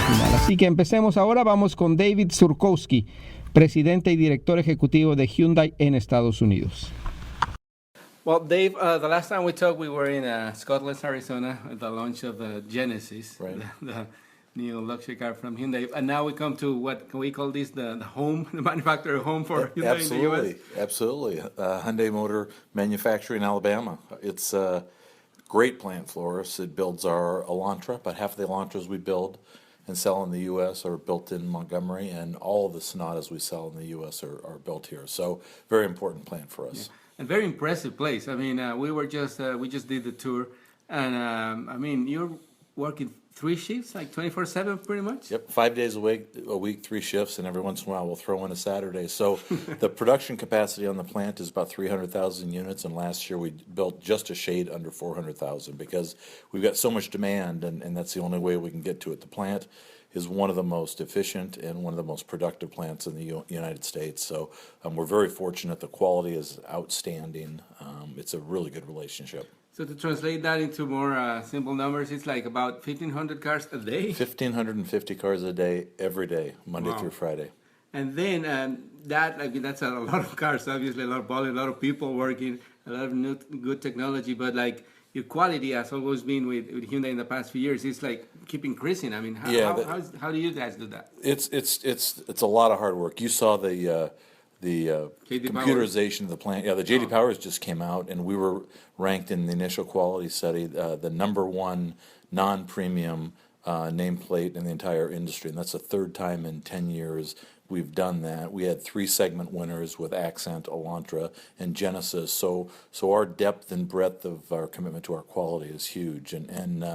final. Así que empecemos ahora. Vamos con David Zurkowski, presidente y director ejecutivo de Hyundai en Estados Unidos. Well, Dave, the last time we talked, we were in Scotland, Arizona, at the launch of the Genesis, right. the new luxury car from Hyundai. And now we come to what can we call this, the home, the manufacturer home for Hyundai in the U.S.? Absolutely. Hyundai Motor Manufacturing Alabama. It's a great plant for us. It builds our Elantra. About half of the Elantras we build and sell in the U.S. are built in Montgomery, and all of the Sonatas we sell in the U.S. are built here. So very important plant for us. Yeah. And very impressive place. I mean, we just did the tour, and I mean, you're working 3 shifts, like 24/7, pretty much. Yep, 5 days a week, 3 shifts, and every once in a while we'll throw in a Saturday. So the production capacity on the plant is about 300,000 units, and last year we built just a shade under 400,000 because we've got so much demand, and that's the only way we can get to it. The plant is one of the most efficient and one of the most productive plants in the United States. So we're very fortunate. The quality is outstanding. It's a really good relationship. So to translate that into more simple numbers, it's like about 1,500 cars a day? 1,550 cars a day, every day, Monday through Friday. And then that's a lot of cars, obviously, a lot of volume, a lot of people working, a lot of new good technology, but like your quality has always been with Hyundai in the past few years. It's like keep increasing. I mean, how do you guys do that? It's a lot of hard work. You saw the computerization of the plant. Yeah, the J.D. Powers just came out, and we were ranked in the initial quality study the #1 non-premium nameplate in the entire industry, and that's the third time in 10 years we've done that. We had 3 segment winners with Accent, Elantra, and Genesis. So our depth and breadth of our commitment to our quality is huge, and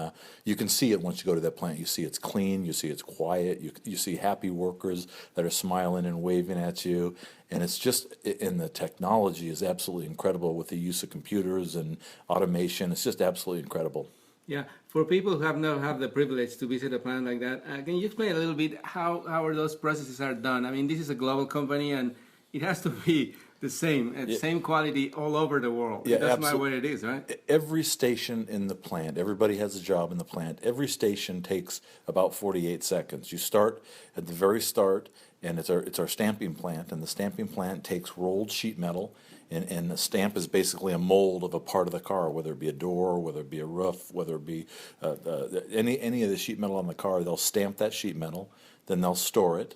you can see it once you go to that plant. You see it's clean, you see it's quiet, you see happy workers that are smiling and waving at you, and it's just, and the technology is absolutely incredible with the use of computers and automation. It's just absolutely incredible. Yeah, for people who have not had the privilege to visit a plant like that, can you explain a little bit how those processes are done? I mean, this is a global company, and it has to be the same quality all over the world. Yeah, it doesn't matter what it is, right? Every station in the plant, everybody has a job in the plant. Every station takes about 48 seconds. You start at the very start, and it's our stamping plant, and the stamping plant takes rolled sheet metal, and the stamp is basically a mold of a part of the car, whether it be a door, whether it be a roof, whether it be any of the sheet metal on the car. They'll stamp that sheet metal, then they'll store it,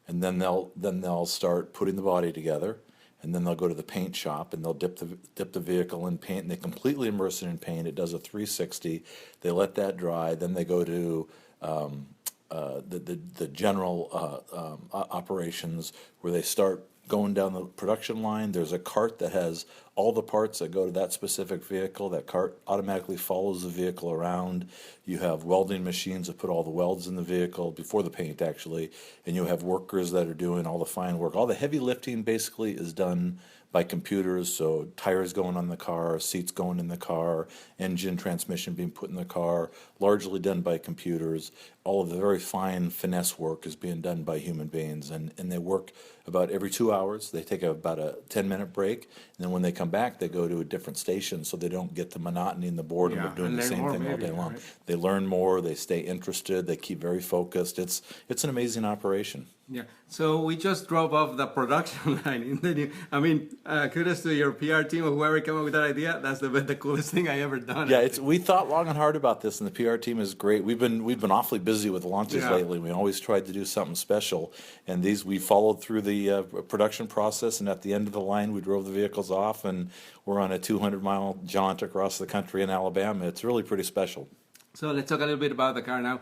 and then they'll start putting the body together, and then they'll go to the paint shop and they'll dip the vehicle in paint, and they completely immerse it in paint. It does a 360. They let that dry. Then they go to the general operations, where they start going down the production line. There's a cart that has all the parts that go to that specific vehicle. That cart automatically follows the vehicle around. You have welding machines that put all the welds in the vehicle before the paint, actually, and you have workers that are doing all the fine work. All the heavy lifting basically is done by computers, so tires going on the car, seats going in the car, engine, transmission being put in the car, largely done by computers. All of the very fine finesse work is being done by human beings, and they work about every 2 hours. They take about a 10-minute break, and then when they come back, they go to a different station so they don't get the monotony and the boredom of doing the same thing all day long. Right? They learn more, they stay interested, they keep very focused. It's an amazing operation. Yeah. So we just drove off the production line. Kudos to your PR team or whoever came up with that idea. That's the coolest thing I ever done. Yeah, we thought long and hard about this, and the PR team is great. We've been awfully busy with launches lately. We always tried to do something special, and we followed through the production process. And at the end of the line, we drove the vehicles off, and we're on a 200-mile jaunt across the country in Alabama. It's really pretty special. So let's talk a little bit about the car now.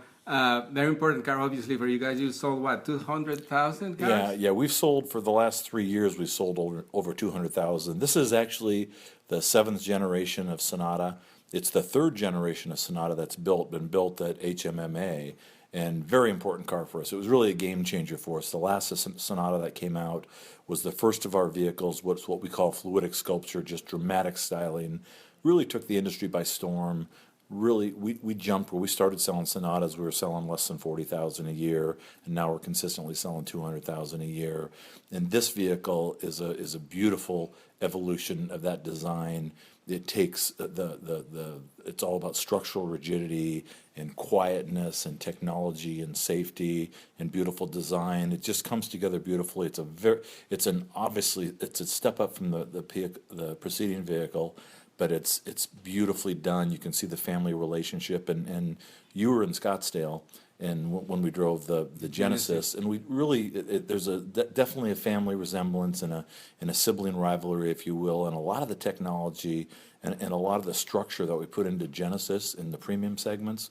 Very important car, obviously, for you guys. You sold, what, 200,000 cars? Yeah. We've sold, for the last 3 years, we've sold over 200,000. This is actually the 7th generation of Sonata. It's the 3rd generation of Sonata that's been built at HMMA, and very important car for us. It was really a game changer for us. The last Sonata that came out was the first of our vehicles, what's what we call Fluidic Sculpture, just dramatic styling. Really took the industry by storm. Really, we jumped. Where we started selling Sonatas, we were selling less than 40,000 a year, and now we're consistently selling 200,000 a year. And this vehicle is a beautiful evolution of that design. it takes it's all about structural rigidity and quietness and technology and safety and beautiful design. It just comes together beautifully. It's a step up from the preceding vehicle, but it's beautifully done. You can see the family relationship, and you were in Scottsdale, and when we drove the Genesis, and we really there's definitely a family resemblance and a sibling rivalry, if you will, and a lot of the technology and a lot of the structure that we put into Genesis in the premium segments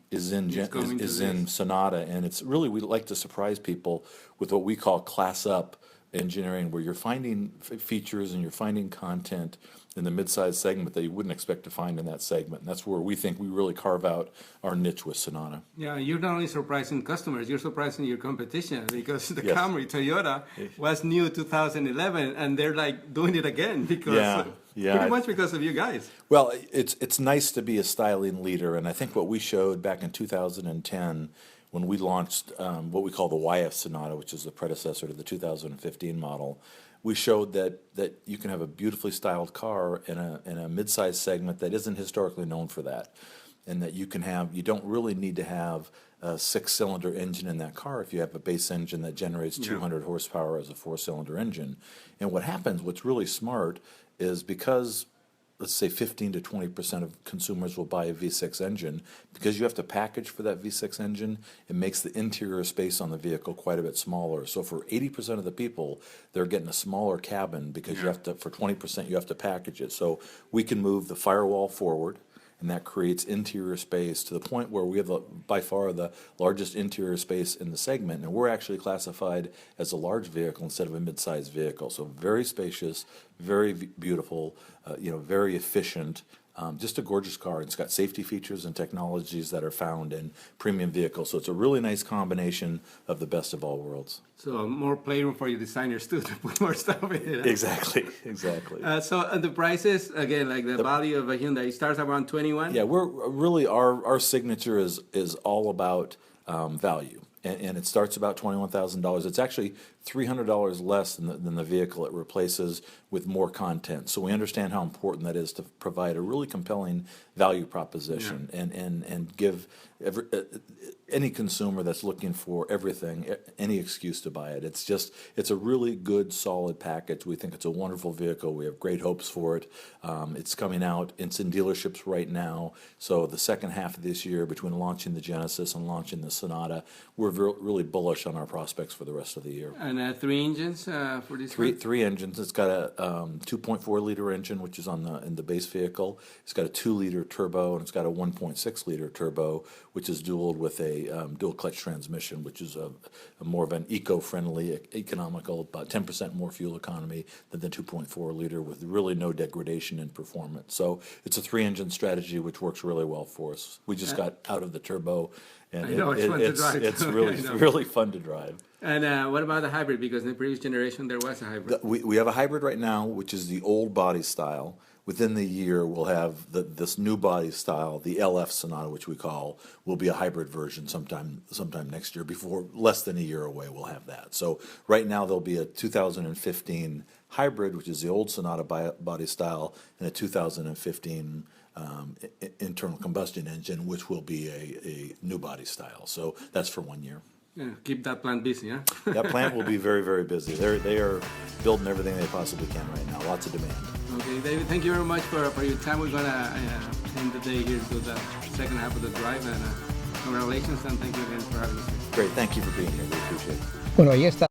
is in Sonata, and it's really, we like to surprise people with what we call class up engineering, where you're finding features and you're finding content in the midsize segment that you wouldn't expect to find in that segment. And that's where we think we really carve out our niche with Sonata. Yeah, you're not only surprising customers, you're surprising your competition, because the Yes. Camry, Toyota, was new 2011, and they're like doing it again because pretty much because of you guys. Well, it's nice to be a styling leader, and I think what we showed back in 2010 when we launched what we call the YF Sonata, which is the predecessor to the 2015 model, we showed that you can have a beautifully styled car in a mid-size segment that isn't historically known for that, and that you don't really need to have a 6-cylinder engine in that car if you have a base engine that generates 200 horsepower as a 4-cylinder engine. And what's really smart is, because let's say 15 to 20% of consumers will buy a V6 engine, because you have to package for that V6 engine, it makes the interior space on the vehicle quite a bit smaller. So for 80% of the people, they're getting a smaller cabin because you have to, for 20%, you have to package it. So we can move the firewall forward, and that creates interior space to the point where we have by far the largest interior space in the segment, and we're actually classified as a large vehicle instead of a mid-sized vehicle. So very spacious, very beautiful, very efficient, just a gorgeous car. It's got safety features and technologies that are found in premium vehicles. So it's a really nice combination of the best of all worlds. So more playroom for your designers too, to put more stuff in it. Exactly. So the prices, again, like the value of a Hyundai, it starts around 21? Yeah, we're really, our signature is all about value. And it starts about $21,000. It's actually $300 less than the vehicle it replaces, with more content. So we understand how important that is to provide a really compelling value proposition and give any consumer that's looking for everything any excuse to buy it. It's a really good, solid package. We think it's a wonderful vehicle. We have great hopes for it. It's coming out. It's in dealerships right now. So the second half of this year, between launching the Genesis and launching the Sonata, we're really bullish on our prospects for the rest of the year. And 3 engines for this three engines. It's got a 2.4-liter engine, which is in the base vehicle. It's got a 2-liter turbo, and it's got a 1.6-liter turbo, which is dualed with a dual clutch transmission, which is a more of an eco-friendly, economical, about 10% more fuel economy than the 2.4-liter, with really no degradation in performance. So it's a 3-engine strategy, which works really well for us. We just got out of the turbo, and it's fun to drive. It's really fun to drive. And what about the hybrid? Because in the previous generation there was a hybrid. We have a hybrid right now, which is the old body style. Within the year, we'll have this new body style, the LF Sonata, which we call, will be a hybrid version sometime next year. Before less than a year away, we'll have that. So right now there'll be a 2015 hybrid, which is the old Sonata body style, and a 2015 internal combustion engine, which will be a new body style. So that's for 1 year. Yeah, keep that plant busy, huh? That plant will be very, very busy. They are building everything they possibly can right now. Lots of demand. Okay, David, thank you very much for your time. We're going to end the day here to the second half of the drive. And congratulations, and thank you again for having us here. Great. Thank you for being here. We appreciate it. Bueno, ahí está.